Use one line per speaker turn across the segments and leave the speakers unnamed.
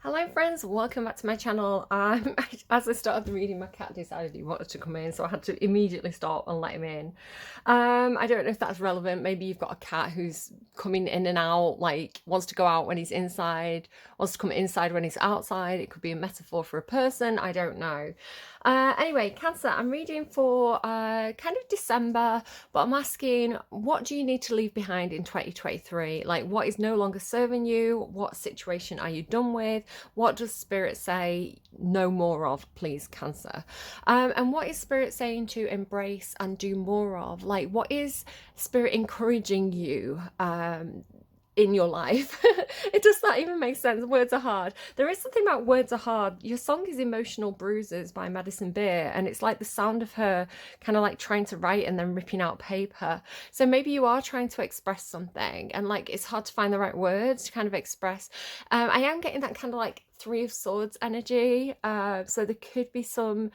Hello friends, welcome back to my channel. As I started reading, my cat decided he wanted to come in, so I had to immediately stop and let him in. I don't know if that's relevant. Maybe you've got a cat who's coming in and out, like wants to go out when he's inside, wants to come inside when he's outside. It could be a metaphor for a person, I don't know. Anyway, Cancer, I'm reading for kind of December, but I'm asking, what do you need to leave behind in 2023? Like, what is no longer serving you? What situation are you done with? What does Spirit say no more of, please, Cancer? And what is Spirit saying to embrace and do more of? Like, what is Spirit encouraging you in your life? It does not even make sense. Words are hard. There is something about words are hard. Your song is Emotional Bruises by Madison, and it's like the sound of her kind of like trying to write and then ripping out paper. So maybe you are trying to express something and like it's hard to find the right words to kind of express. I am getting that kind of like Three of Swords energy, so there could be some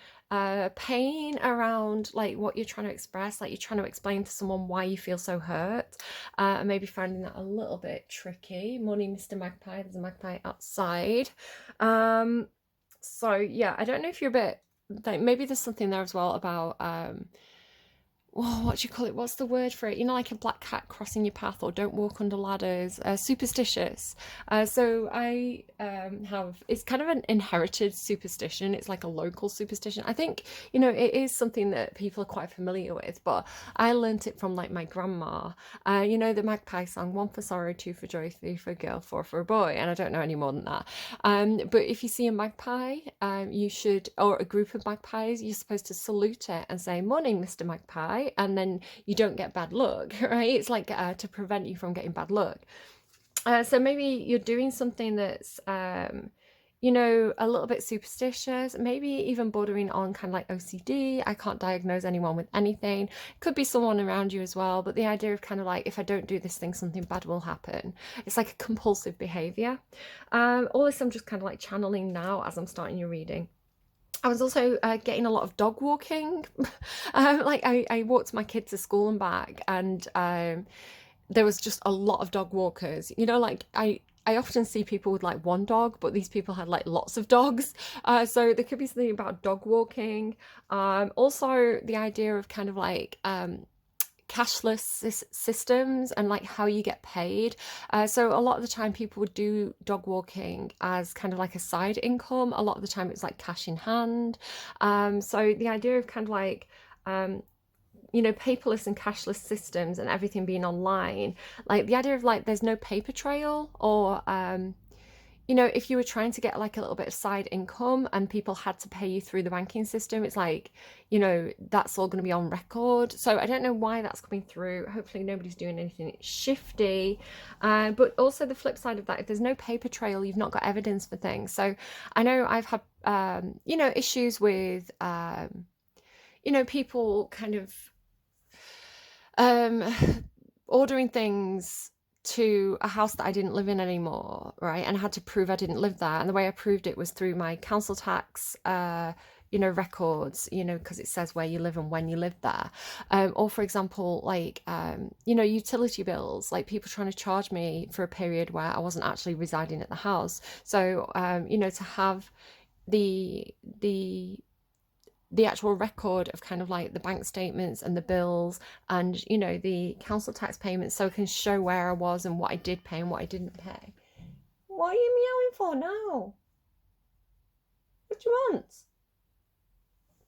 pain around like what you're trying to express, like you're trying to explain to someone why you feel so hurt, and maybe finding that a little bit tricky. Morning, Mr. Magpie. There's a magpie outside. So yeah, I don't know if you're a bit like, maybe there's something there as well about what do you call it? What's the word for it? You know, like a black cat crossing your path, or don't walk under ladders. Superstitious. So I have, it's kind of an inherited superstition. It's like a local superstition. I think, you know, it is something that people are quite familiar with, but I learnt it from like my grandma. You know, the magpie song, one for sorrow, two for joy, three for a girl, four for a boy. And I don't know any more than that. But if you see a magpie, you should, or a group of magpies, you're supposed to salute it and say, morning, Mr. Magpie. And then you don't get bad luck, right? It's like to prevent you from getting bad luck. So maybe you're doing something that's, you know, a little bit superstitious, maybe even bordering on kind of like OCD. I can't diagnose anyone with anything. Could be someone around you as well. But the idea of kind of like, if I don't do this thing, something bad will happen. It's like a compulsive behavior. All this I'm just kind of like channeling now as I'm starting your reading. I was also getting a lot of dog walking. Like I walked my kids to school and back, and there was just a lot of dog walkers. You know, like I often see people with like one dog, but these people had like lots of dogs. So there could be something about dog walking. Also the idea of kind of like cashless systems and like how you get paid. So a lot of the time people would do dog walking as kind of like a side income. A lot of the time it's like cash in hand. So the idea of kind of like you know, paperless and cashless systems and everything being online, like the idea of like there's no paper trail, or you know, if you were trying to get like a little bit of side income and people had to pay you through the banking system, it's like, you know, that's all going to be on record. So I don't know why that's coming through. Hopefully nobody's doing anything shifty. But also the flip side of that, if there's no paper trail, you've not got evidence for things. So I know I've had, you know, issues with, you know, people kind of ordering things to a house that I didn't live in anymore, right? And I had to prove I didn't live there. And the way I proved it was through my council tax, you know, records, you know, because it says where you live and when you lived there. Or for example, like, you know, utility bills, like people trying to charge me for a period where I wasn't actually residing at the house. So, you know, to have the actual record of kind of like the bank statements and the bills and, you know, the council tax payments, so I can show where I was and what I did pay and what I didn't pay. What are you meowing for now? What do you want?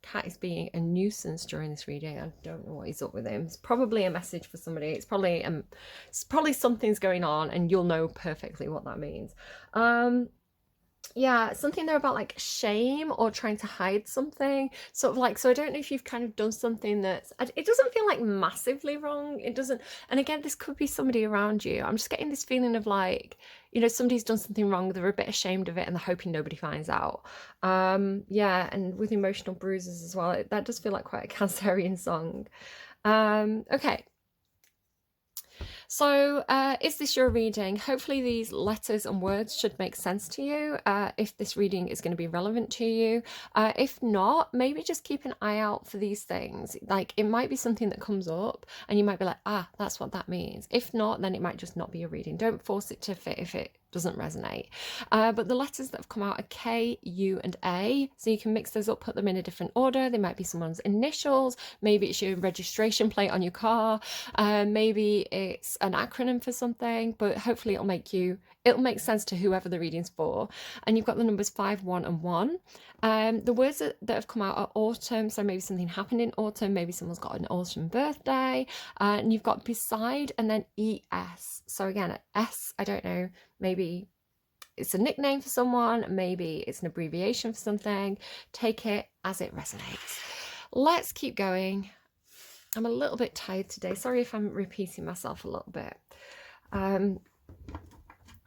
Cat is being a nuisance during this reading. I don't know what he's up with him. It's probably a message for somebody. It's probably something's going on, and you'll know perfectly what that means. Yeah, something there about like shame or trying to hide something, sort of like, so I don't know if you've kind of done something that's, it doesn't feel like massively wrong, it doesn't, and again, this could be somebody around you. I'm just getting this feeling of like, you know, somebody's done something wrong, they're a bit ashamed of it and they're hoping nobody finds out. Yeah, and with Emotional Bruises as well, that does feel like quite a Cancerian song. Okay. So, is this your reading? Hopefully these letters and words should make sense to you, if this reading is going to be relevant to you. If not, maybe just keep an eye out for these things. Like, it might be something that comes up and you might be like, ah, that's what that means. If not, then it might just not be a reading. Don't force it to fit if it doesn't resonate. But the letters that have come out are K, U, and A. So you can mix those up, put them in a different order. They might be someone's initials. Maybe it's your registration plate on your car. Maybe it's an acronym for something, but hopefully it'll make sense to whoever the reading's for. And you've got the numbers 5, 1, and 1. The words that have come out are autumn, so maybe something happened in autumn, maybe someone's got an autumn birthday. And you've got beside and then ES. So again, S, I don't know, maybe it's a nickname for someone, maybe it's an abbreviation for something. Take it as it resonates. Let's keep going. I'm a little bit tired today. Sorry if I'm repeating myself a little bit.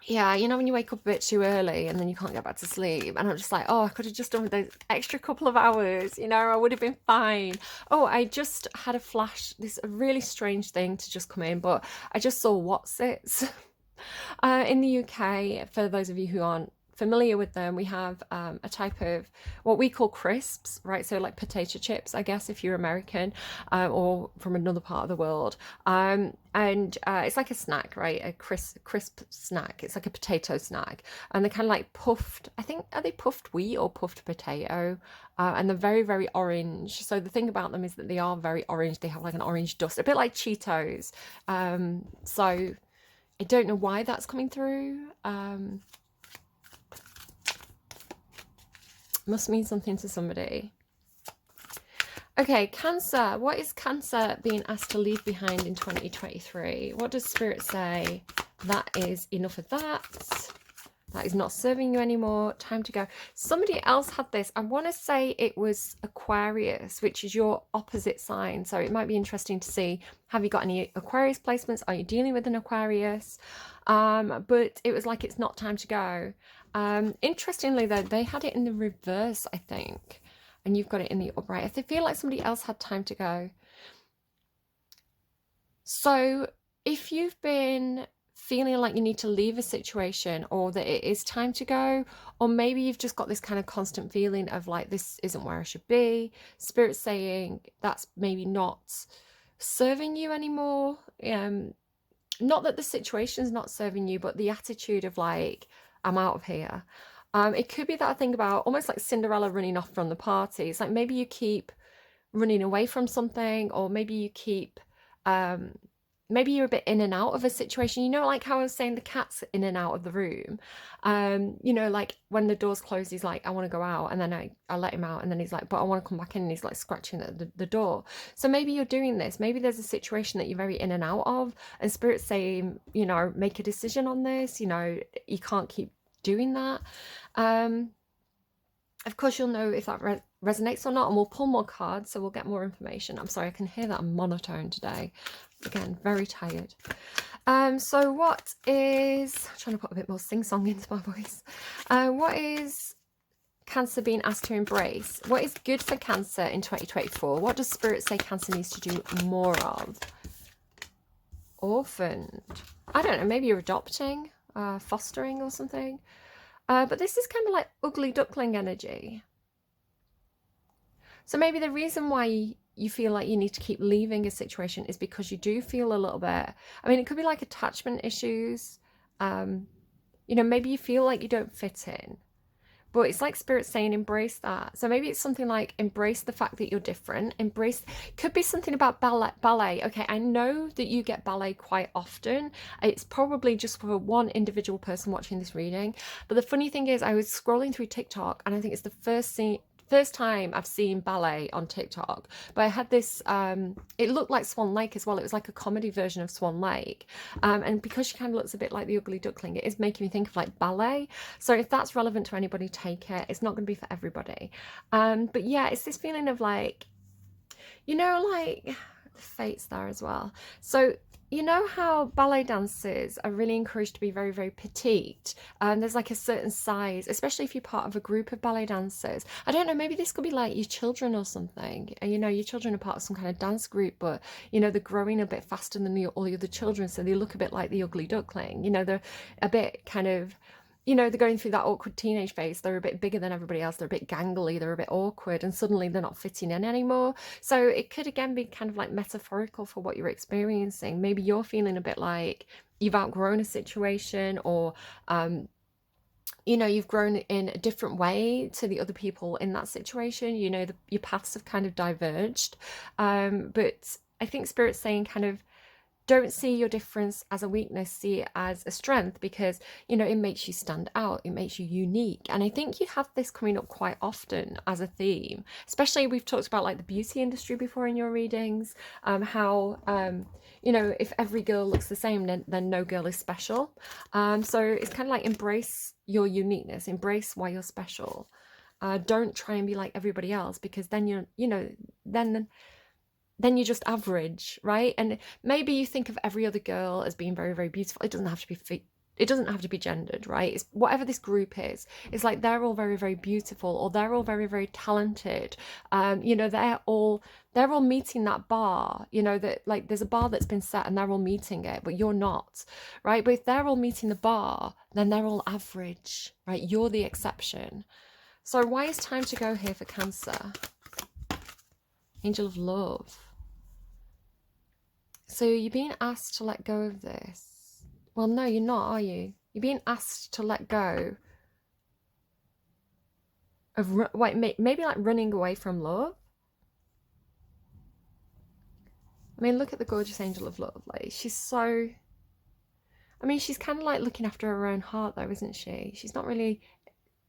Yeah, you know when you wake up a bit too early and then you can't get back to sleep, and I'm just like, oh, I could have just done with those extra couple of hours, you know, I would have been fine. Oh, I just had a flash, this a really strange thing to just come in, but I just saw Watsits. In the UK, for those of you who aren't familiar with them, we have a type of what we call crisps, right? So like potato chips, I guess, if you're American or from another part of the world. And it's like a snack, right? A crisp snack. It's like a potato snack. And they're kind of like puffed, I think, are they puffed wheat or puffed potato? And they're very, very orange. So the thing about them is that they are very orange. They have like an orange dust, a bit like Cheetos. So I don't know why that's coming through. Must mean something to somebody. Okay, Cancer. What is Cancer being asked to leave behind in 2023? What does Spirit say? That is enough of that. That is not serving you anymore. Time to go. Somebody else had this. I want to say it was Aquarius, which is your opposite sign. So it might be interesting to see, have you got any Aquarius placements? Are you dealing with an Aquarius? But it was like, it's not time to go. Interestingly, though, they had it in the reverse, I think. And you've got it in the upright. I feel like somebody else had time to go. So if you've been feeling like you need to leave a situation, or that it is time to go, or maybe you've just got this kind of constant feeling of like, this isn't where I should be, Spirit saying that's maybe not serving you anymore. Not that the situation's not serving you, but the attitude of like, I'm out of here. It could be that thing about almost like Cinderella running off from the party. It's like maybe you keep running away from something, or maybe you keep maybe you're a bit in and out of a situation. You know, like how I was saying, the cat's in and out of the room. You know, like when the door's closed, he's like, I want to go out. And then I let him out. And then he's like, but I want to come back in. And he's like scratching at the door. So maybe you're doing this. Maybe there's a situation that you're very in and out of. And Spirit's saying, you know, make a decision on this. You know, you can't keep doing that. Of course, you'll know if that resonates or not. And we'll pull more cards. So we'll get more information. I'm sorry, I can hear that I'm monotone today. Again, very tired. So what is, I'm trying to put a bit more sing-song into my voice. What is Cancer being asked to embrace? What is good for Cancer in 2024? What does Spirit say Cancer needs to do more of? Orphaned. I don't know, maybe you're adopting, fostering or something. But this is kind of like ugly duckling energy. So maybe the reason why you feel like you need to keep leaving a situation is because you do feel a little bit, I mean, it could be like attachment issues. You know, maybe you feel like you don't fit in, but it's like Spirit saying embrace that. So maybe it's something like embrace the fact that you're different. Embrace, could be something about ballet. Okay, I know that you get ballet quite often. It's probably just for one individual person watching this reading. But the funny thing is, I was scrolling through TikTok and I think it's the first time I've seen ballet on TikTok, but I had this, it looked like Swan Lake as well. It was like a comedy version of Swan Lake. And because she kind of looks a bit like the ugly duckling, it is making me think of like ballet. So if that's relevant to anybody, take it. It's not going to be for everybody. But yeah, it's this feeling of like, you know, like the fates there as well. So you know how ballet dancers are really encouraged to be very, very petite? There's like a certain size, especially if you're part of a group of ballet dancers. I don't know, maybe this could be like your children or something. And you know, your children are part of some kind of dance group, but you know, they're growing a bit faster than all the other children, so they look a bit like the ugly duckling. You know, they're a bit kind of, you know, they're going through that awkward teenage phase. They're a bit bigger than everybody else. They're a bit gangly. They're a bit awkward, and suddenly they're not fitting in anymore. So it could again be kind of like metaphorical for what you're experiencing. Maybe you're feeling a bit like you've outgrown a situation, or you know, you've grown in a different way to the other people in that situation. You know, your paths have kind of diverged. But I think Spirit's saying kind of, don't see your difference as a weakness, see it as a strength, because you know it makes you stand out, it makes you unique. And I think you have this coming up quite often as a theme, especially we've talked about like the beauty industry before in your readings, how you know, if every girl looks the same, then no girl is special. So it's kind of like embrace your uniqueness, embrace why you're special. Don't try and be like everybody else, because then you're, you know, then you're just average, right? And maybe you think of every other girl as being very, very beautiful. It doesn't have to be it doesn't have to be gendered, right? It's whatever this group is. It's like they're all very, very beautiful, or they're all very, very talented. You know, they're all meeting that bar. You know, that like there's a bar that's been set and they're all meeting it, but you're not, right? But if they're all meeting the bar, then they're all average, right? You're the exception. So why is time to go here for Cancer? Angel of Love. So you're being asked to let go of this. Well, no, you're not, are you? You're being asked to let go of, wait, maybe like running away from love. I mean, look at the gorgeous Angel of Love. Like, she's so, I mean, she's kind of like looking after her own heart though, isn't she? She's not really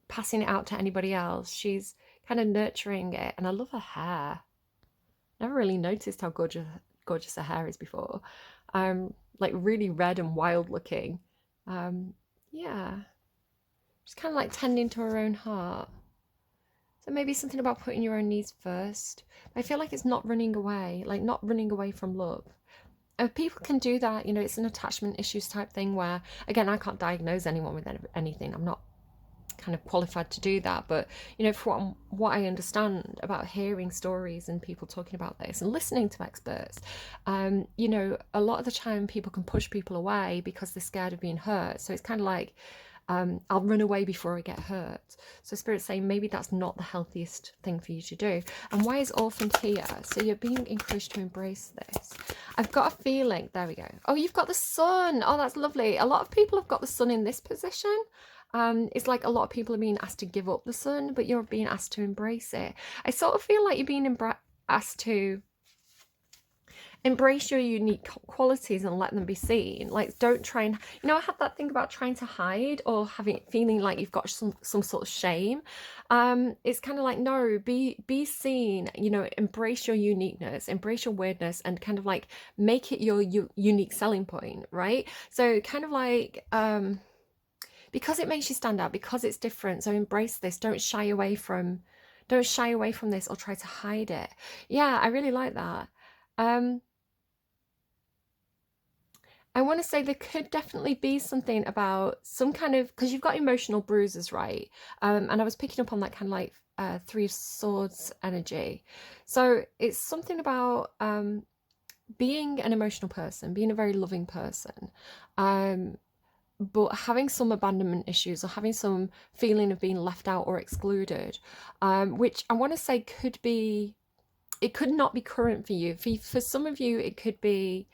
passing it out to anybody else. She's kind of nurturing it. And I love her hair. Never really noticed how gorgeous her hair is before. Like really red and wild looking. Yeah, just kind of like tending to her own heart. So maybe something about putting your own needs first. I feel like it's not running away, like not running away from love. People can do that, you know, it's an attachment issues type thing where, again, I can't diagnose anyone with anything. I'm not kind of qualified to do that, but you know, from what I understand about hearing stories and people talking about this and listening to experts, you know, a lot of the time people can push people away because they're scared of being hurt. So it's kind of like, I'll run away before I get hurt. So Spirit's saying maybe that's not the healthiest thing for you to do. And why is orphaned here? So you're being encouraged to embrace this. I've got a feeling, there we go. Oh, you've got the sun. Oh, that's lovely. A lot of people have got the sun in this position. It's like a lot of people are being asked to give up the sun, but you're being asked to embrace it. I sort of feel like you're being asked to embrace your unique qualities and let them be seen. Like, don't try and, you know, I had that thing about trying to hide or feeling like you've got some sort of shame. It's kind of like, no, be seen, you know, embrace your uniqueness, embrace your weirdness, and kind of like make it your unique selling point, right? So kind of like, because it makes you stand out, because it's different. So embrace this. Don't shy away from this or try to hide it. Yeah, I really like that. I want to say there could definitely be something about some kind of, because you've got emotional bruises, right? And I was picking up on that kind of like Three of Swords energy. So it's something about being an emotional person, being a very loving person, but having some abandonment issues or having some feeling of being left out or excluded, which I want to say could be, it could not be current for you. For some of you, it could be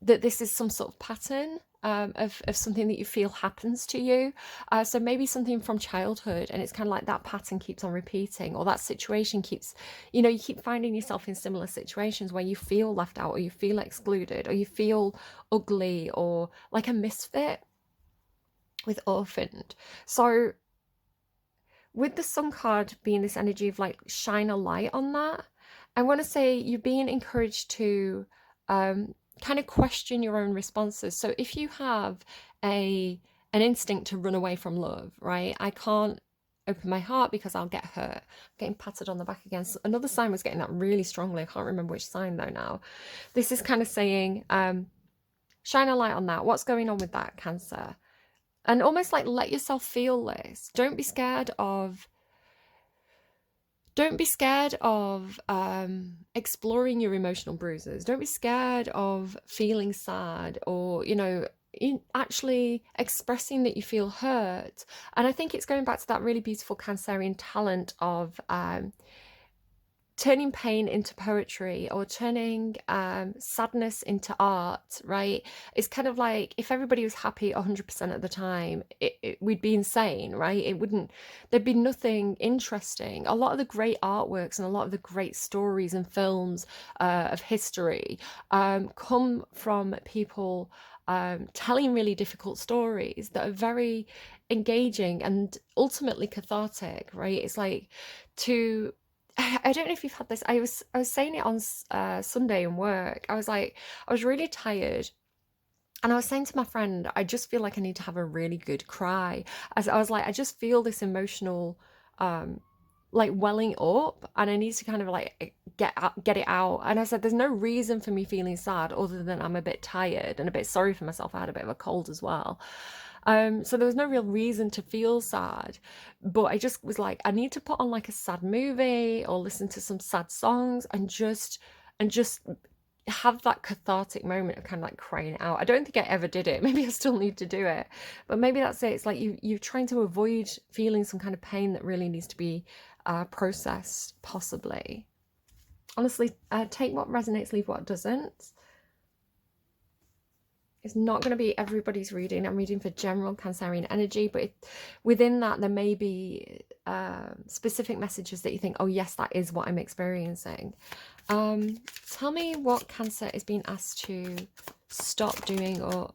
that this is some sort of pattern of something that you feel happens to you. So maybe something from childhood, and it's kind of like that pattern keeps on repeating, or that situation keeps, you know, you keep finding yourself in similar situations where you feel left out, or you feel excluded, or you feel ugly, or like a misfit with orphaned. So with the Sun card being this energy of like shine a light on that, I want to say you're being encouraged to kind of question your own responses. So if you have an instinct to run away from love, right? I can't open my heart because I'll get hurt. I'm getting patted on the back again. So another sign was getting that really strongly. I can't remember which sign though now. This is kind of saying, shine a light on that. What's going on with that, Cancer? And almost like let yourself feel this. Don't be scared of exploring your emotional bruises. Don't be scared of feeling sad, or actually expressing that you feel hurt. And I think it's going back to that really beautiful Cancerian talent of turning pain into poetry, or turning sadness into art, right? It's kind of like if everybody was happy 100% of the time, we'd be insane, right? There'd be nothing interesting. A lot of the great artworks and a lot of the great stories and films of history come from people telling really difficult stories that are very engaging and ultimately cathartic, right? It's like I don't know if you've had this. I was saying it on Sunday in work. I was really tired, and I was saying to my friend, I just feel like I need to have a really good cry. As I was like, I just feel this emotional, like welling up, and I need to kind of like get it out. And I said, there's no reason for me feeling sad other than I'm a bit tired and a bit sorry for myself. I had a bit of a cold as well. So there was no real reason to feel sad, but I just was like, I need to put on like a sad movie or listen to some sad songs and just have that cathartic moment of kind of like crying out. I don't think I ever did it. Maybe I still need to do it, but maybe that's it. It's like you're trying to avoid feeling some kind of pain that really needs to be processed, possibly. Honestly, take what resonates, leave what doesn't. It's not going to be everybody's reading. I'm reading for general Cancerian energy, but within that, there may be specific messages that you think, oh yes, that is what I'm experiencing. Tell me what Cancer is being asked to stop doing, or...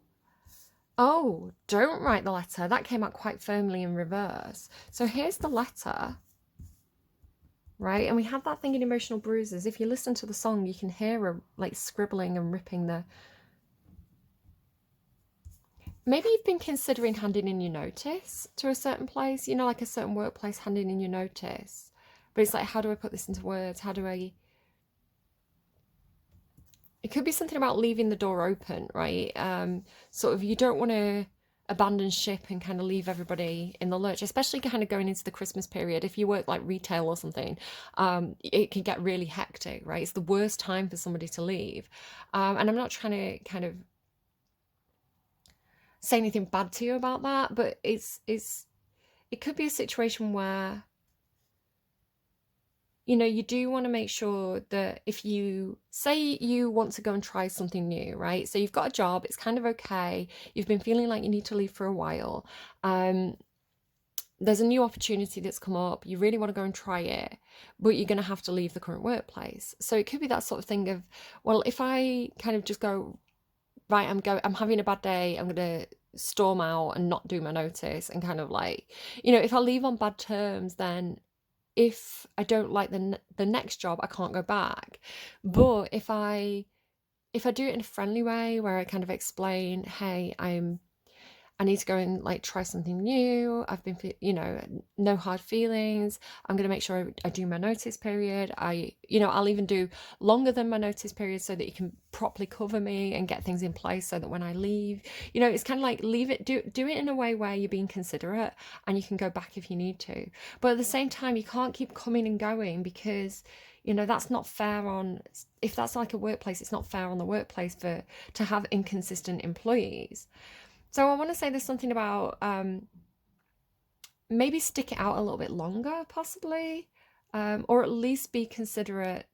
Oh, don't write the letter. That came out quite firmly in reverse. So here's the letter, right? And we have that thing in Emotional Bruises. If you listen to the song, you can hear her like scribbling and ripping the... Maybe you've been considering handing in your notice to a certain place, like a certain workplace, handing in your notice. But it's like, how do I put this into words? It could be something about leaving the door open, right? Sort of, you don't want to abandon ship and kind of leave everybody in the lurch, especially kind of going into the Christmas period. If you work like retail or something, it can get really hectic, right? It's the worst time for somebody to leave. And I'm not trying to kind of say anything bad to you about that, but it could be a situation where you do want to make sure that if you say you want to go and try something new, right? So you've got a job, it's kind of okay, you've been feeling like you need to leave for a while, there's a new opportunity that's come up, you really want to go and try it, but you're going to have to leave the current workplace. So it could be that sort of thing of, well, if I kind of just go, right, I'm having a bad day, I'm going to storm out and not do my notice, and kind of like, if I leave on bad terms, then if I don't like the next job, I can't go back. But if I do it in a friendly way where I kind of explain, hey, I need to go and like try something new. I've been, no hard feelings. I'm going to make sure I do my notice period. I'll even do longer than my notice period so that you can properly cover me and get things in place so that when I leave, it's kind of like do it in a way where you're being considerate and you can go back if you need to. But at the same time, you can't keep coming and going, because that's not fair if that's like a workplace, it's not fair on the workplace to have inconsistent employees. So I want to say there's something about maybe stick it out a little bit longer, possibly, or at least be considerate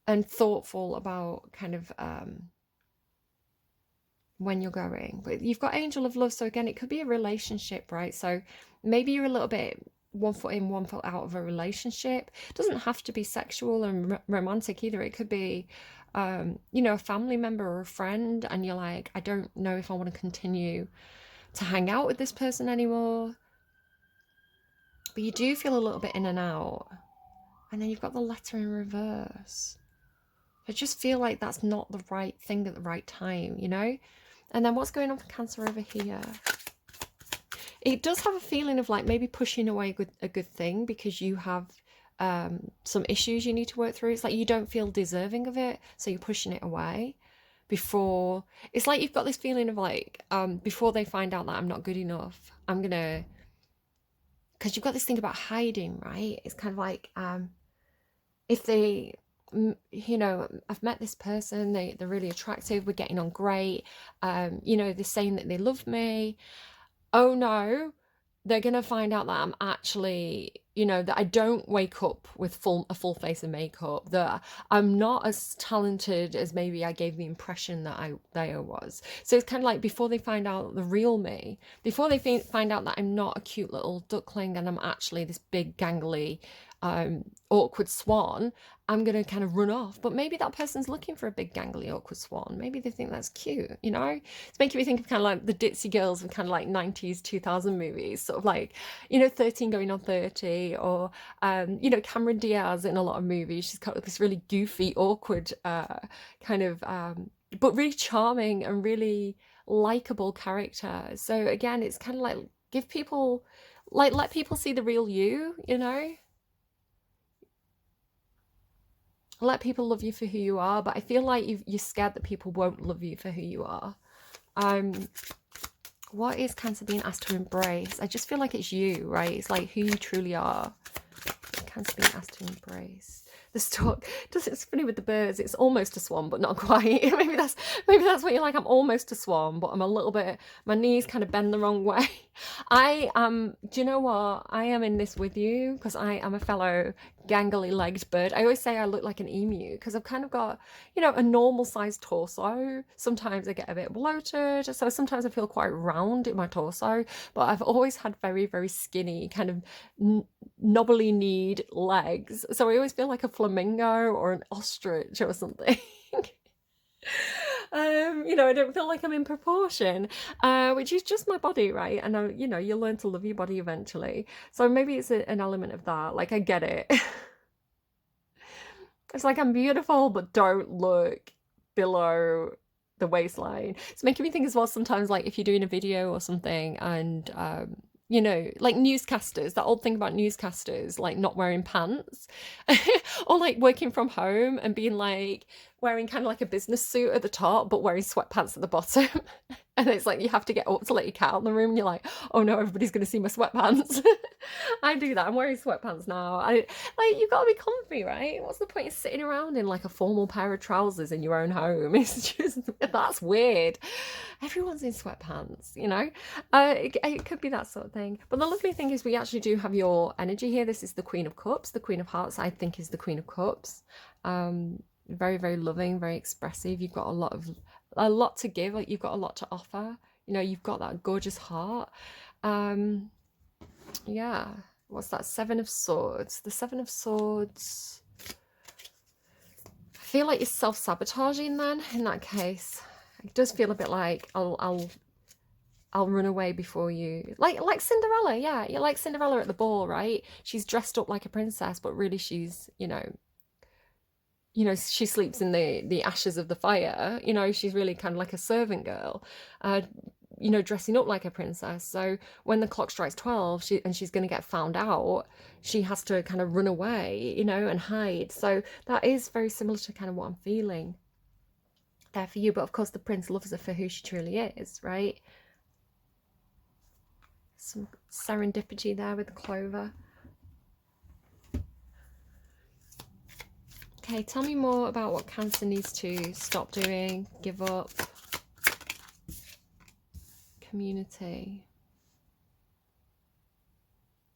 and thoughtful about kind of when you're going. But you've got Angel of Love, so again, it could be a relationship, right? So maybe you're a little bit one foot in, one foot out of a relationship. It doesn't have to be sexual and romantic either. It could be, a family member or a friend, and you're like, I don't know if I want to continue to hang out with this person anymore. But you do feel a little bit in and out. And then you've got the letter in reverse. I just feel like that's not the right thing at the right time, And then what's going on for Cancer over here? It does have a feeling of like maybe pushing away a good thing because you have some issues you need to work through. It's like you don't feel deserving of it, so you're pushing it away before. It's like you've got this feeling of like before they find out that I'm not good enough, I'm gonna, because you've got this thing about hiding, right? It's kind of like if they, you know, I've met this person, they're really attractive, we're getting on great, you know, they're saying that they love me. Oh no, they're gonna find out that I'm actually, you know, that I don't wake up with a full face of makeup, that I'm not as talented as maybe I gave the impression that I was. So it's kind of like before they find out the real me, before they find out that I'm not a cute little duckling and I'm actually this big gangly awkward swan, I'm gonna kind of run off. But maybe that person's looking for a big gangly awkward swan. Maybe they think that's cute, you know? It's making me think of kind of like the ditzy girls of kind of like 90s 2000 movies, sort of like, you know, 13 going on 30, or you know, Cameron Diaz in a lot of movies. She's got this really goofy, awkward kind of but really charming and really likable character. So again, it's kind of like give people, like, let people see the real you, you know? Let people love you for who you are, but I feel like you're scared that people won't love you for who you are. What is Cancer being asked to embrace? I just feel like it's you, right? It's like who you truly are. Cancer being asked to embrace. The stork, it's funny with the birds, it's almost a swan, but not quite. maybe that's what you're like. I'm almost a swan, but I'm a little bit, my knees kind of bend the wrong way. I am, do you know what? I am in this with you because I am a fellow gangly legged bird. I always say I look like an emu because I've kind of got, you know, a normal sized torso. Sometimes I get a bit bloated, so sometimes I feel quite round in my torso, but I've always had very, very skinny, kind of knobbly kneed legs. So I always feel like a flamingo or an ostrich or something. You know, I don't feel like I'm in proportion, which is just my body, right? And you know, you'll learn to love your body eventually. So maybe it's an element of that. Like, I get it. It's like I'm beautiful, but don't look below the waistline. It's making me think as well sometimes, like if you're doing a video or something and you know, like newscasters, that old thing about newscasters, like not wearing pants or like working from home and being like wearing kind of like a business suit at the top, but wearing sweatpants at the bottom. And it's like you have to get up to let your cat out in the room and you're like, oh no, everybody's going to see my sweatpants. I do that. I'm wearing sweatpants now. Like, you've got to be comfy, right? What's the point of sitting around in like a formal pair of trousers in your own home? It's just, that's weird. Everyone's in sweatpants, you know? It could be that sort of thing. But the lovely thing is we actually do have your energy here. This is the Queen of Cups. The Queen of Hearts, I think, is the Queen of Cups. Very, very loving, very expressive. You've got a lot to give. Like, you've got a lot to offer. You know, you've got that gorgeous heart. Yeah. What's that? Seven of Swords. The Seven of Swords. I feel like you're self-sabotaging then in that case. It does feel a bit like I'll run away before you. Like Cinderella, yeah. You're like Cinderella at the ball, right? She's dressed up like a princess, but really she's, you know, she sleeps in the ashes of the fire. You know, she's really kind of like a servant girl, you know, dressing up like a princess. So when the clock strikes 12 she's going to get found out, she has to kind of run away, you know, and hide. So that is very similar to kind of what I'm feeling there for you. But of course the prince loves her for who she truly is, right? Some serendipity there with the clover. Okay, tell me more about what Cancer needs to stop doing, give up. Community.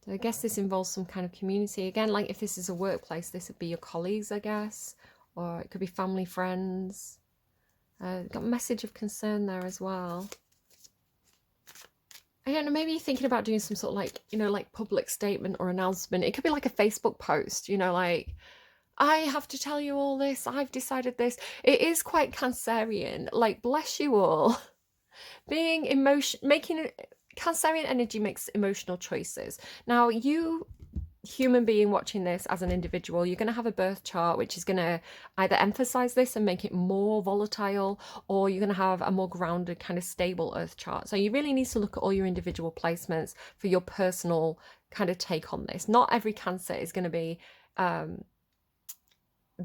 So I guess this involves some kind of community. Again, like if this is a workplace, this would be your colleagues, I guess. Or it could be family, friends. Got a message of concern there as well. I don't know, maybe you're thinking about doing some sort of like, you know, like public statement or announcement. It could be like a Facebook post, you know, like, I have to tell you all this, I've decided this. It is quite Cancerian, like, bless you all. Being making Cancerian energy makes emotional choices. Now, you human being watching this as an individual, you're going to have a birth chart which is going to either emphasize this and make it more volatile, or you're going to have a more grounded, kind of stable earth chart. So you really need to look at all your individual placements for your personal kind of take on this. Not every Cancer is going to be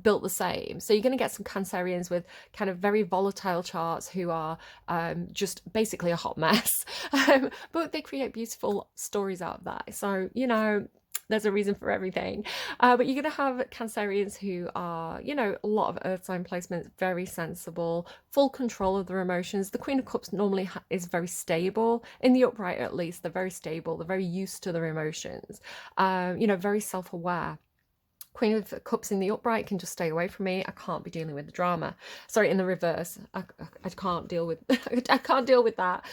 built the same. So you're going to get some Cancerians with kind of very volatile charts who are just basically a hot mess, but they create beautiful stories out of that. So, you know, there's a reason for everything. But you're going to have Cancerians who are, you know, a lot of earth sign placements, very sensible, full control of their emotions. The Queen of Cups normally is very stable. In the upright, at least, they're very stable. They're very used to their emotions, you know, very self-aware. Queen of Cups in the upright can just stay away from me. I can't be dealing with the drama. Sorry, in the reverse, I can't deal with I can't deal with that.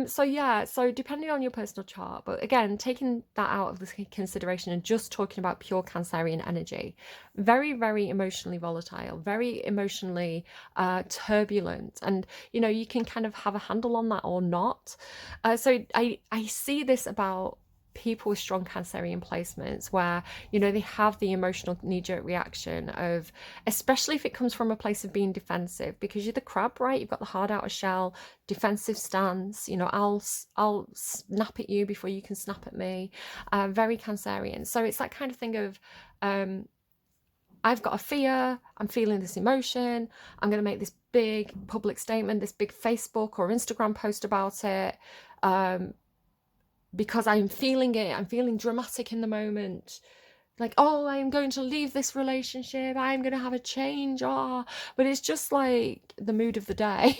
So yeah, so depending on your personal chart, but again, taking that out of the consideration and just talking about pure Cancerian energy, very, very emotionally volatile, very emotionally turbulent, and you know, you can kind of have a handle on that or not. So I see this about people with strong Cancerian placements where, you know, they have the emotional knee-jerk reaction of, especially if it comes from a place of being defensive, because you're the crab, right? You've got the hard outer shell, defensive stance, you know, I'll snap at you before you can snap at me. Very Cancerian. So it's that kind of thing of I've got a fear, I'm feeling this emotion, I'm going to make this big public statement, this big Facebook or Instagram post about it, because I'm feeling it, I'm feeling dramatic in the moment. Like, oh, I'm going to leave this relationship, I'm going to have a change, but it's just like the mood of the day.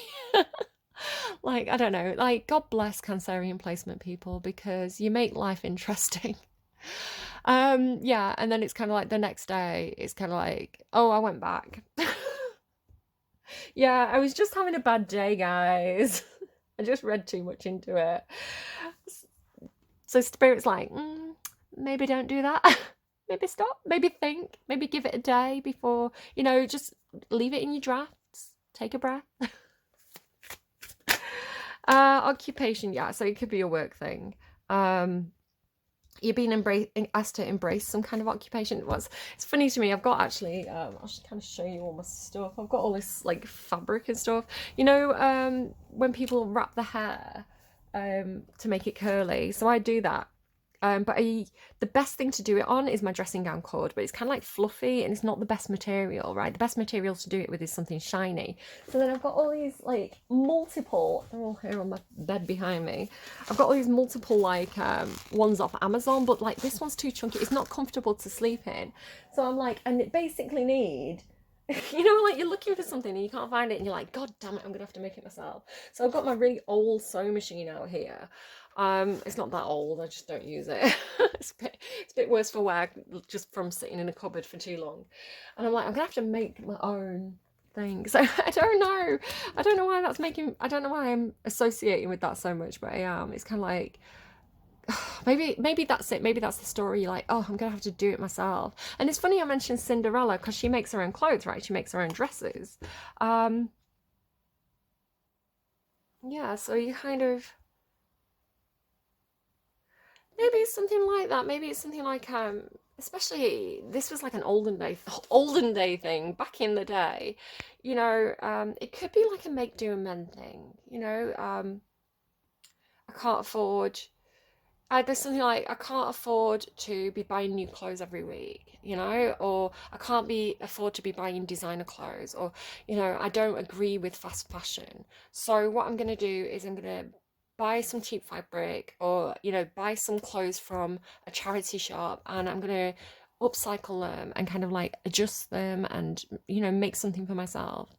Like, I don't know, like, God bless Cancerian placement people, because you make life interesting. Yeah, and then it's kind of like the next day, it's kind of like, oh, I went back. Yeah, I was just having a bad day, guys. I just read too much into it. So Spirit's like, maybe don't do that. Maybe stop, maybe think, maybe give it a day before, you know, just leave it in your drafts, take a breath. Occupation, yeah, so it could be a work thing. You're being asked to embrace some kind of occupation. It's funny to me, I've got actually, I'll just kind of show you all my stuff. I've got all this like fabric and stuff. You know, when people wrap the hair to make it curly, so I do that. But the best thing to do it on is my dressing gown cord, but it's kind of like fluffy and it's not the best material, right? The best material to do it with is something shiny. So then I've got all these like multiple, they're all here on my bed behind me. I've got all these multiple like ones off Amazon, but like this one's too chunky. It's not comfortable to sleep in. So I'm like, and it basically need, you know, like you're looking for something and you can't find it and you're like, God damn it, I'm gonna have to make it myself. So I've got my really old sewing machine out here. It's not that old, I just don't use it. It's a bit worse for wear just from sitting in a cupboard for too long. And I'm like, I'm gonna have to make my own thing. So I don't know. I don't know why I'm associating with that so much, but I am. It's kind of like, maybe that's it. Maybe that's the story. You're like, oh, I'm gonna have to do it myself. And it's funny I mentioned Cinderella because she makes her own clothes, right? She makes her own dresses. Yeah, so you kind of, maybe it's something like that. Maybe it's something like especially this was like an olden day thing back in the day. You know, it could be like a make do and mend thing. You know, I can't afford. There's something like I can't afford to be buying new clothes every week, you know, or I can't be afford to be buying designer clothes, or you know, I don't agree with fast fashion. So what I'm gonna do is I'm gonna buy some cheap fabric, or you know, buy some clothes from a charity shop, and I'm gonna upcycle them and kind of like adjust them and you know make something for myself,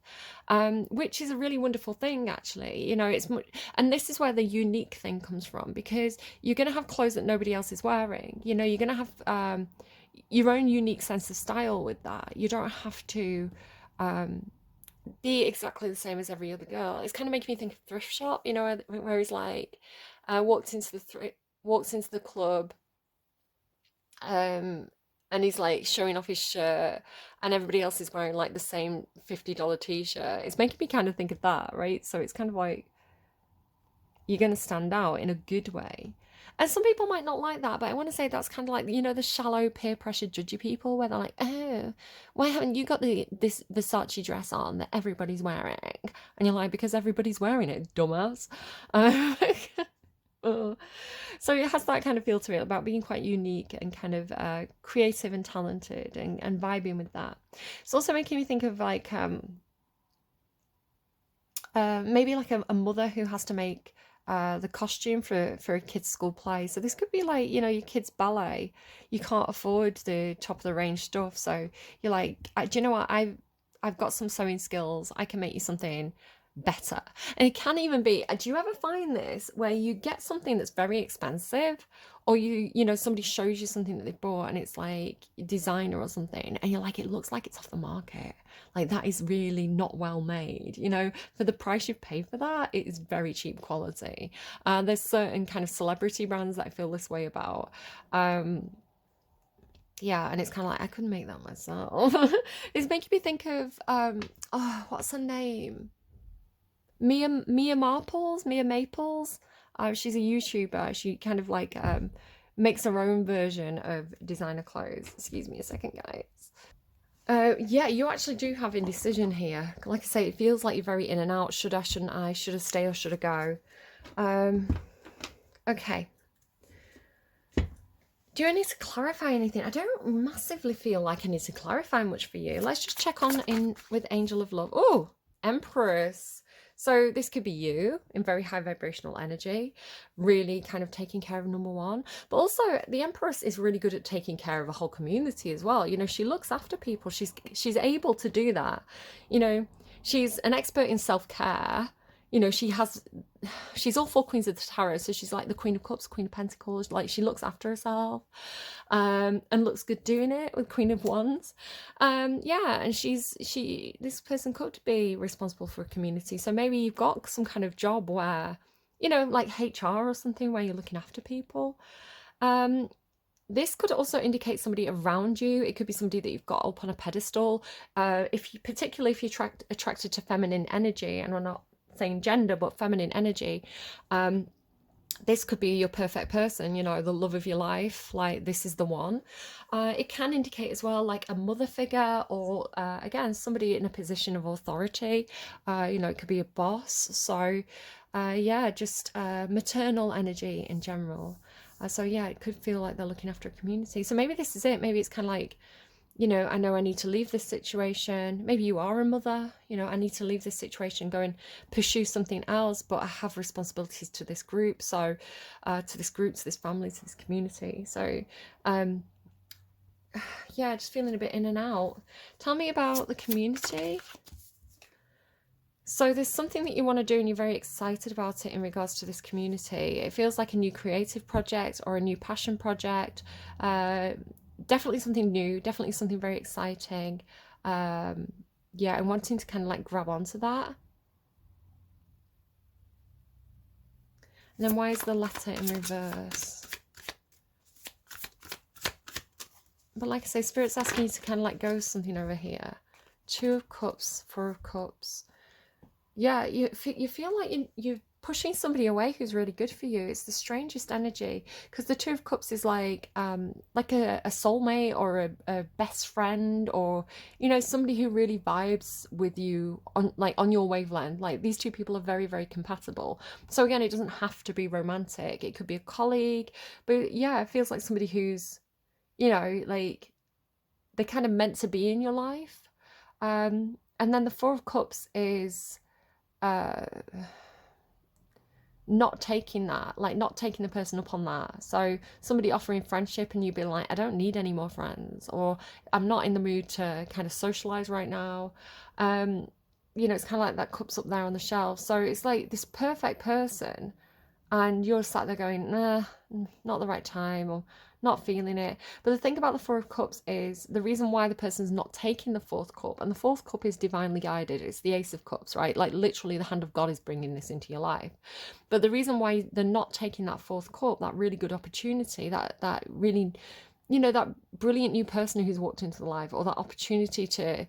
which is a really wonderful thing actually. You know, and this is where the unique thing comes from, because you're going to have clothes that nobody else is wearing. You know, you're going to have your own unique sense of style with that. You don't have to be exactly the same as every other girl. It's kind of making me think of thrift shop, you know, where he's like walks into the club, um and he's like showing off his shirt and everybody else is wearing like the same $50 t-shirt. It's making me kind of think of that, right? So it's kind of like you're going to stand out in a good way. And some people might not like that, but I want to say that's kind of like, you know, the shallow peer pressure judgy people where they're like, oh, why haven't you got this Versace dress on that everybody's wearing? And you're like, because everybody's wearing it, dumbass. Uh, so it has that kind of feel to it about being quite unique and kind of creative and talented and vibing with that. It's also making me think of like maybe like a mother who has to make the costume for a kid's school play. So this could be like, you know, your kid's ballet. You can't afford the top of the range stuff. So you're like, do you know what? I've got some sewing skills. I can make you something better. And it can even be, do you ever find this where you get something that's very expensive, or you know, somebody shows you something that they bought and it's like designer or something, and you're like, it looks like it's off the market. Like that is really not well made, you know, for the price you've paid for that, it is very cheap quality. There's certain kind of celebrity brands that I feel this way about. Yeah, and it's kind of like, I couldn't make that myself. It's making me think of, oh, what's her name? Mia Maples. She's a YouTuber. She kind of like makes her own version of designer clothes. Excuse me a second, guys. Yeah, you actually do have indecision here. Like I say, it feels like you're very in and out. Should I, shouldn't I? Should I stay or should I go? Okay. Do I need to clarify anything? I don't massively feel like I need to clarify much for you. Let's just check on in with Angel of Love. Oh, Empress. So this could be you in very high vibrational energy, really kind of taking care of number one. But also the Empress is really good at taking care of a whole community as well. You know, she looks after people. She's able to do that. You know, she's an expert in self-care. You know, she's all four queens of the tarot, so she's like the Queen of Cups, Queen of Pentacles. Like she looks after herself, and looks good doing it with Queen of Wands. Yeah, and this person could be responsible for a community. So maybe you've got some kind of job where, you know, like HR or something, where you're looking after people. This could also indicate somebody around you. It could be somebody that you've got up on a pedestal. Particularly if you're attracted to feminine energy, and we're not saying gender, but feminine energy, this could be your perfect person, you know, the love of your life, like this is the one. It can indicate as well like a mother figure, or again, somebody in a position of authority. You know, it could be a boss. So yeah, just maternal energy in general. So yeah, it could feel like they're looking after a community. So maybe this is it. Maybe it's kind of like, you know, I know I need to leave this situation. Maybe you are a mother, you know, I need to leave this situation, go and pursue something else, but I have responsibilities to this group. So to this group, to this family, to this community. So yeah, just feeling a bit in and out. Tell me about the community. So there's something that you want to do and you're very excited about it in regards to this community. It feels like a new creative project or a new passion project. Definitely something new, definitely something very exciting. Yeah, and wanting to kind of like grab onto that. And then why is the letter in reverse? But like I say, Spirit's asking you to kind of like go something over here. 2 of Cups, 4 of Cups. Yeah, you feel like you're pushing somebody away who's really good for you. It's the strangest energy, because the 2 of Cups is like a soulmate or a best friend, or, you know, somebody who really vibes with you on your wavelength. Like these 2 people are very, very compatible. So again, it doesn't have to be romantic. It could be a colleague, but yeah, it feels like somebody who's, you know, like they're kind of meant to be in your life. And then the 4 of Cups is not taking that, like not taking the person up on that. So somebody offering friendship and you being like, I don't need any more friends, or I'm not in the mood to kind of socialize right now. You know, it's kind of like that cup's up there on the shelf. So it's like this perfect person, and you're sat there going, nah, not the right time, or not feeling it. But the thing about the 4 of Cups is the reason why the person's not taking the 4th cup, and the 4th cup is divinely guided. It's the Ace of Cups, right? Like literally the hand of God is bringing this into your life. But the reason why they're not taking that 4th cup, that really good opportunity, that really, you know, that brilliant new person who's walked into the life, or that opportunity to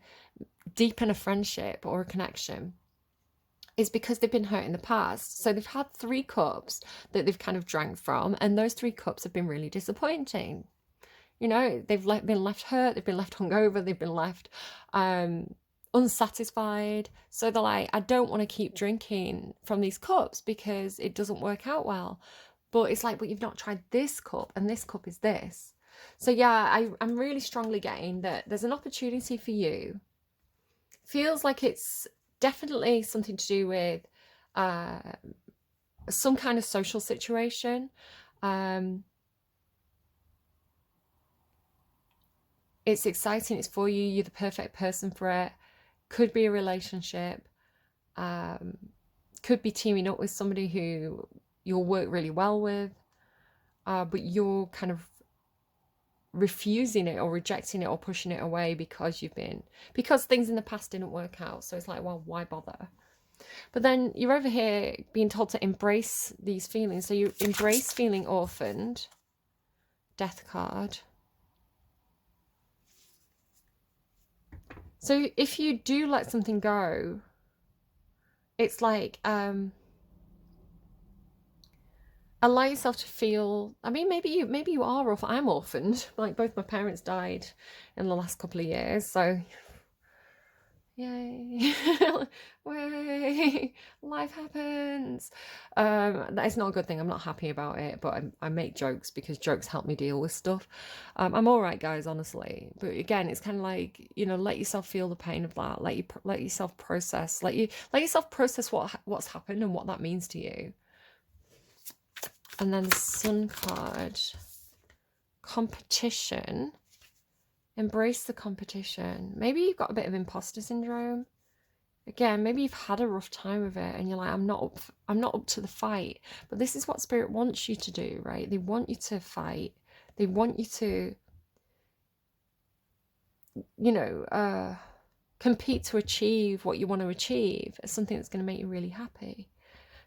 deepen a friendship or a connection, is because they've been hurt in the past. So they've had 3 cups that they've kind of drank from, and those 3 cups have been really disappointing. You know, they've been left hurt, they've been left hungover, they've been left unsatisfied. So they're like, I don't want to keep drinking from these cups because it doesn't work out well. But it's like, but you've not tried this cup, and this cup is this. So yeah, I'm really strongly getting that there's an opportunity for you. Feels like it's definitely something to do with some kind of social situation. It's exciting, it's for you, you're the perfect person for it. Could be a relationship, could be teaming up with somebody who you'll work really well with, but you're kind of refusing it or rejecting it or pushing it away because because things in the past didn't work out. So it's like, well, why bother? But then you're over here being told to embrace these feelings. So you embrace feeling orphaned. Death card. So if you do let something go, it's like allow yourself to feel. I mean, maybe you are orphaned. I'm orphaned. Like, both my parents died in the last couple of years, so yay. Way, life happens. That is not a good thing. I'm not happy about it, but I make jokes because jokes help me deal with stuff. I'm all right, guys, honestly. But again, it's kind of like, you know, let yourself feel the pain of that. Let yourself process. Let yourself process what's happened and what that means to you. And then the Sun card, competition. Embrace the competition. Maybe you've got a bit of imposter syndrome. Again, maybe you've had a rough time of it and you're like, I'm not up to the fight. But this is what Spirit wants you to do, right? They want you to fight. They want you to, you know, compete to achieve what you want to achieve as something that's going to make you really happy.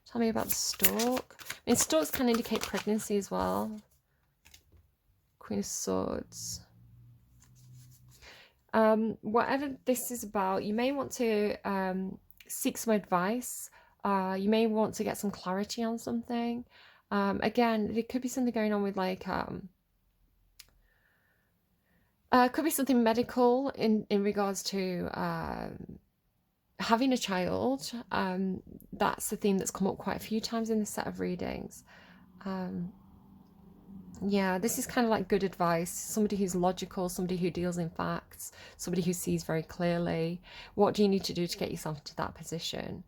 Tell me about the stork. I mean, storks can indicate pregnancy as well. Queen of Swords. Whatever this is about, you may want to seek some advice. You may want to get some clarity on something. Again, there could be something going on with like could be something medical in regards to having a child. That's the theme that's come up quite a few times in this set of readings. Yeah, this is kind of like good advice. Somebody who's logical, somebody who deals in facts, somebody who sees very clearly. What do you need to do to get yourself into that position?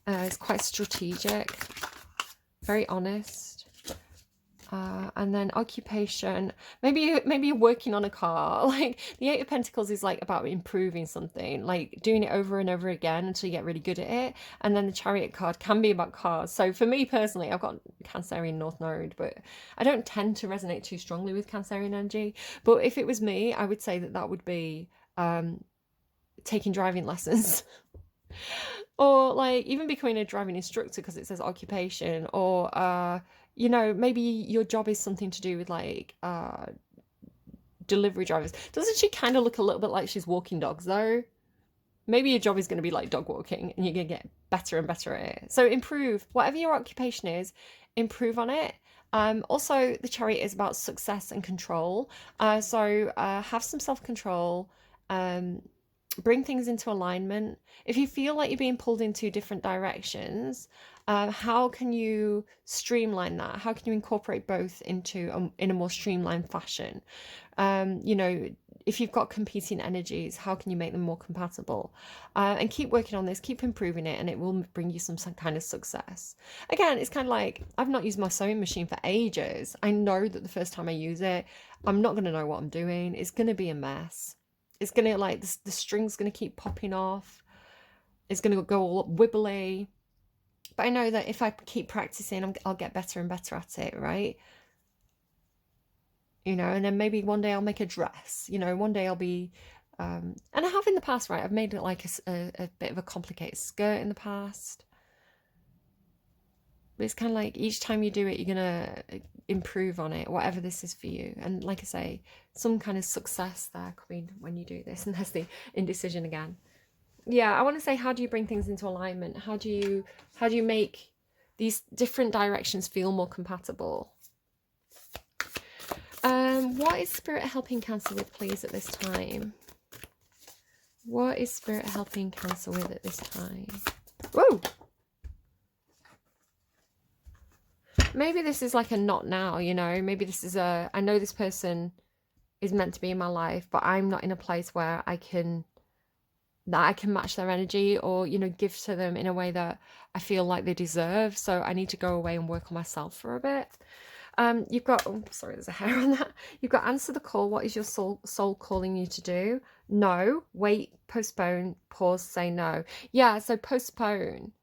It's quite strategic, very honest. And then occupation. Maybe you're working on a car. Like, the Eight of Pentacles is like about improving something, like doing it over and over again until you get really good at it. And then the Chariot card can be about cars. So for me personally, I've got Cancerian North Node, but I don't tend to resonate too strongly with Cancerian energy. But if it was me, I would say that would be taking driving lessons. Or like even becoming a driving instructor because it says occupation. Or you know, maybe your job is something to do with like delivery drivers. Doesn't she kind of look a little bit like she's walking dogs though? Maybe your job is going to be like dog walking and you're going to get better and better at it. So improve. Whatever your occupation is, improve on it. Also, the Chariot is about success and control. So have some self-control. Bring things into alignment. If you feel like you're being pulled in 2 different directions, how can you streamline that? How can you incorporate both into in a more streamlined fashion? You know, if you've got competing energies, how can you make them more compatible? And keep working on this, keep improving it, and it will bring you some kind of success. Again, it's kind of like, I've not used my sewing machine for ages. I know that the first time I use it, I'm not going to know what I'm doing. It's going to be a mess. It's going to like, the string's going to keep popping off. It's going to go all up wibbly. But I know that if I keep practicing, I'll get better and better at it, right? You know, and then maybe one day I'll make a dress. You know, one day I'll be... and I have in the past, right? I've made it like a bit of a complicated skirt in the past. But it's kind of like each time you do it, you're going to improve on it, whatever this is for you. And like I say, some kind of success there coming when you do this. And there's the indecision again. yeah, I want to say, how do you bring things into alignment? How do you make these different directions feel more compatible? What is Spirit helping Cancer with, please, at this time? What is Spirit helping Cancer with at this time? Whoa! Maybe this is like a not now, you know? Maybe this is a, I know this person is meant to be in my life, but I'm not in a place where I can match their energy, or, you know, give to them in a way that I feel like they deserve. So I need to go away and work on myself for a bit. You've got, oh, sorry, there's a hair on that. You've got answer the call. What is your soul calling you to do? No, wait, postpone, pause, say no. Yeah, so postpone.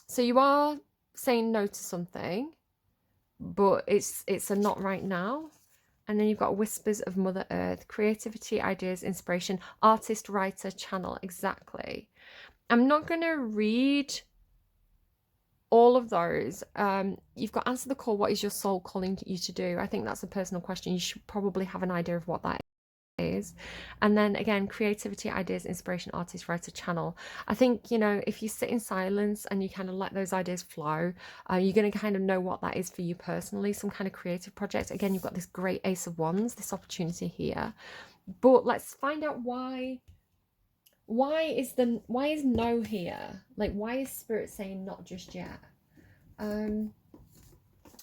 So you are saying no to something, but it's a not right now. And then you've got whispers of Mother Earth, creativity, ideas, inspiration, artist, writer, channel. Exactly. I'm not going to read all of those. You've got answer the call. What is your soul calling you to do? I think that's a personal question. You should probably have an idea of what that is. And then again, creativity, ideas, inspiration, artist, writer, channel. I think, you know, if you sit in silence and you kind of let those ideas flow, you're going to kind of know what that is for you personally, some kind of creative project. Again, you've got this great Ace of Wands, this opportunity here. But let's find out why is no here? Like, why is Spirit saying not just yet?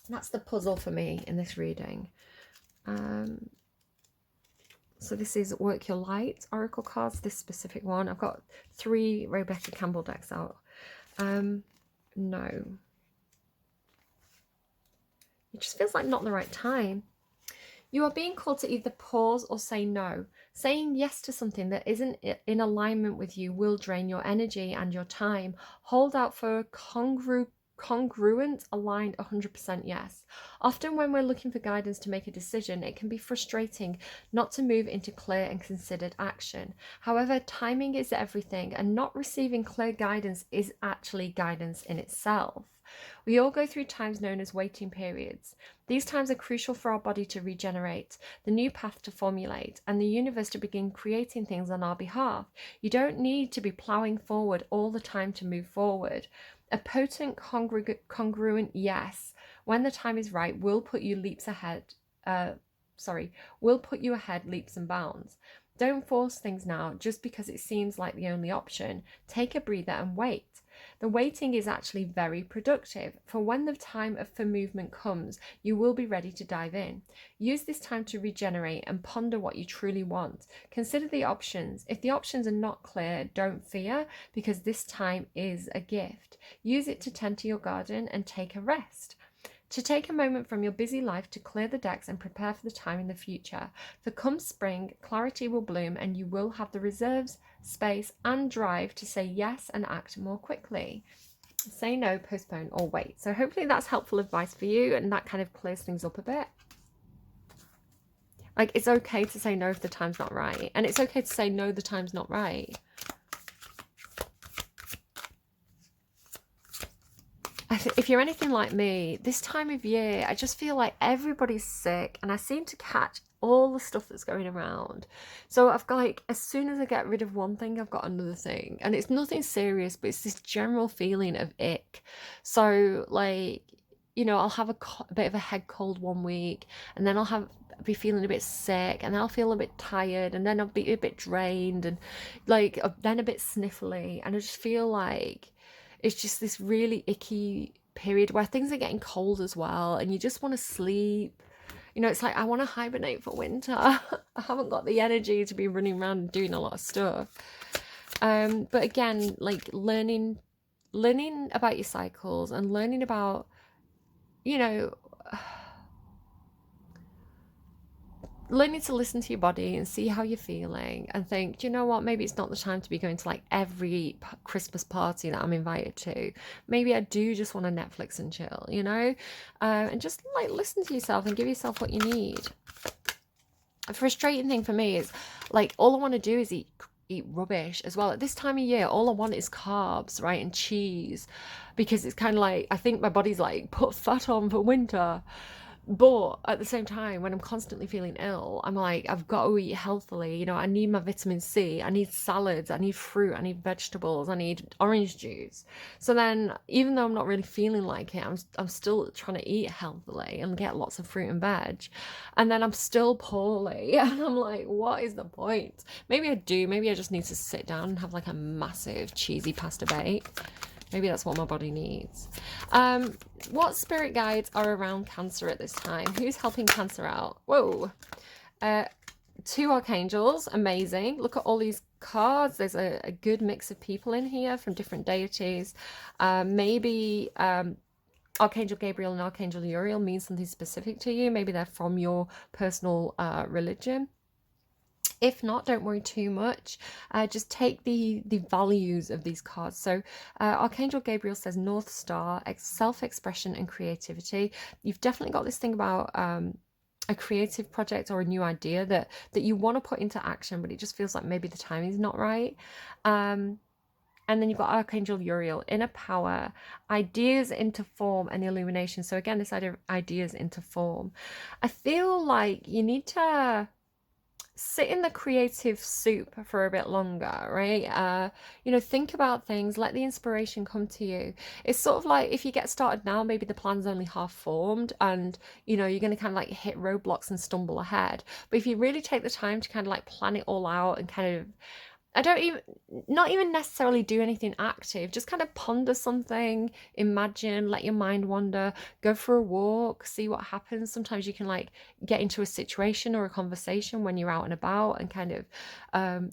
That's the puzzle for me in this reading. So this is Work Your Light Oracle cards, this specific one. I've got 3 Rebecca Campbell decks out. No. It just feels like not the right time. You are being called to either pause or say no. Saying yes to something that isn't in alignment with you will drain your energy and your time. Hold out for a congruent, aligned 100% yes. Often when we're looking for guidance to make a decision, it can be frustrating not to move into clear and considered action. However, timing is everything, and not receiving clear guidance is actually guidance in itself. We all go through times known as waiting periods. These times are crucial for our body to regenerate, the new path to formulate, and the universe to begin creating things on our behalf. You don't need to be ploughing forward all the time to move forward. A potent, congruent yes, when the time is right, will put you ahead leaps and bounds. Don't force things now just because it seems like the only option. Take a breather and wait. The waiting is actually very productive, for when the time for movement comes, you will be ready to dive in. Use this time to regenerate and ponder what you truly want. Consider the options. If the options are not clear, don't fear, because this time is a gift. Use it to tend to your garden and take a rest. To take a moment from your busy life to clear the decks and prepare for the time in the future. For come spring, clarity will bloom and you will have the reserves, space and drive to say yes and act more quickly. Say no, postpone or wait. So hopefully that's helpful advice for you, and that kind of clears things up a bit. Like, it's okay to say no if the time's not right, and it's okay to say no, the time's not right. If you're anything like me, this time of year, I just feel like everybody's sick, and I seem to catch all the stuff that's going around. So I've got, like, as soon as I get rid of one thing, I've got another thing, and it's nothing serious, but it's this general feeling of ick. So, like, you know, I'll have a bit of a head cold one week, and then I'll be feeling a bit sick, and then I'll feel a bit tired, and then I'll be a bit drained, and like then a bit sniffly, and I just feel like it's just this really icky period where things are getting cold as well, and you just want to sleep. You know, it's like I want to hibernate for winter. I haven't got the energy to be running around and doing a lot of stuff. But again, like learning about your cycles and learning about, you know, learning to listen to your body and see how you're feeling and think, do you know what, maybe it's not the time to be going to like every Christmas party that I'm invited to. Maybe I do just want to Netflix and chill, you know, and just like listen to yourself and give yourself what you need. A frustrating thing for me is like all I want to do is eat rubbish as well. At this time of year, all I want is carbs, right, and cheese, because it's kind of like, I think my body's like, put fat on for winter. But at the same time, when I'm constantly feeling ill, I'm like, I've got to eat healthily. You know, I need my vitamin C, I need salads, I need fruit, I need vegetables, I need orange juice. So then, even though I'm not really feeling like it, I'm still trying to eat healthily and get lots of fruit and veg. And then I'm still poorly. And I'm like, what is the point? Maybe I do. Maybe I just need to sit down and have like a massive cheesy pasta bake. Maybe that's what my body needs. What spirit guides are around Cancer at this time? Who's helping Cancer out? Whoa. 2 archangels. Amazing. Look at all these cards. There's a good mix of people in here from different deities. Maybe Archangel Gabriel and Archangel Uriel mean something specific to you. Maybe they're from your personal religion. If not, don't worry too much. Just take the values of these cards. So Archangel Gabriel says North Star, self-expression and creativity. You've definitely got this thing about a creative project or a new idea that you want to put into action, but it just feels like maybe the timing's not right. And then you've got Archangel Uriel, inner power, ideas into form and illumination. So again, this idea of ideas into form. I feel like you need to sit in the creative soup for a bit longer, right? You know, think about things, let the inspiration come to you. It's sort of like if you get started now, maybe the plan's only half formed and, you know, you're going to kind of like hit roadblocks and stumble ahead. But if you really take the time to kind of like plan it all out and kind of, not even necessarily do anything active, just kind of ponder something, imagine, let your mind wander, go for a walk, see what happens. Sometimes you can like get into a situation or a conversation when you're out and about and kind of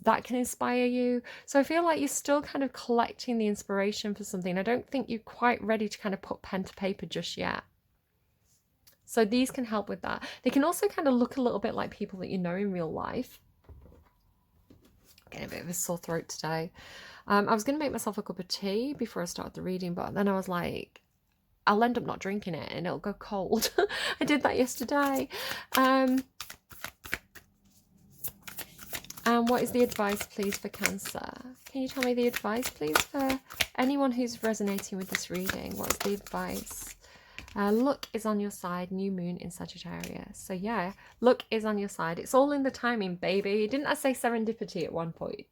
that can inspire you. So I feel like you're still kind of collecting the inspiration for something. I don't think you're quite ready to kind of put pen to paper just yet. So these can help with that. They can also kind of look a little bit like people that you know in real life. Getting a bit of a sore throat today. I was going to make myself a cup of tea before I started the reading, but then I was like, I'll end up not drinking it and it'll go cold. I did that yesterday. And what is the advice, please, for Cancer? Can you tell me the advice, please, for anyone who's resonating with this reading? What's the advice? Luck is on your side, new moon in Sagittarius. So yeah, luck is on your side. It's all in the timing, baby. Didn't I say serendipity at one point?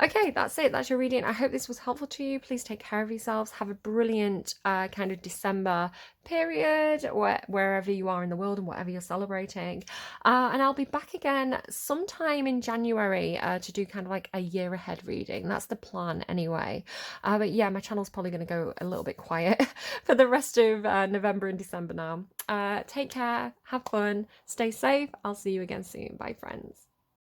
Okay, that's it. That's your reading. I hope this was helpful to you. Please take care of yourselves. Have a brilliant kind of December period, wherever you are in the world and whatever you're celebrating. And I'll be back again sometime in January to do kind of like a year ahead reading. That's the plan anyway. But yeah, my channel's probably going to go a little bit quiet for the rest of November and December now. Take care, have fun, stay safe. I'll see you again soon. Bye, friends.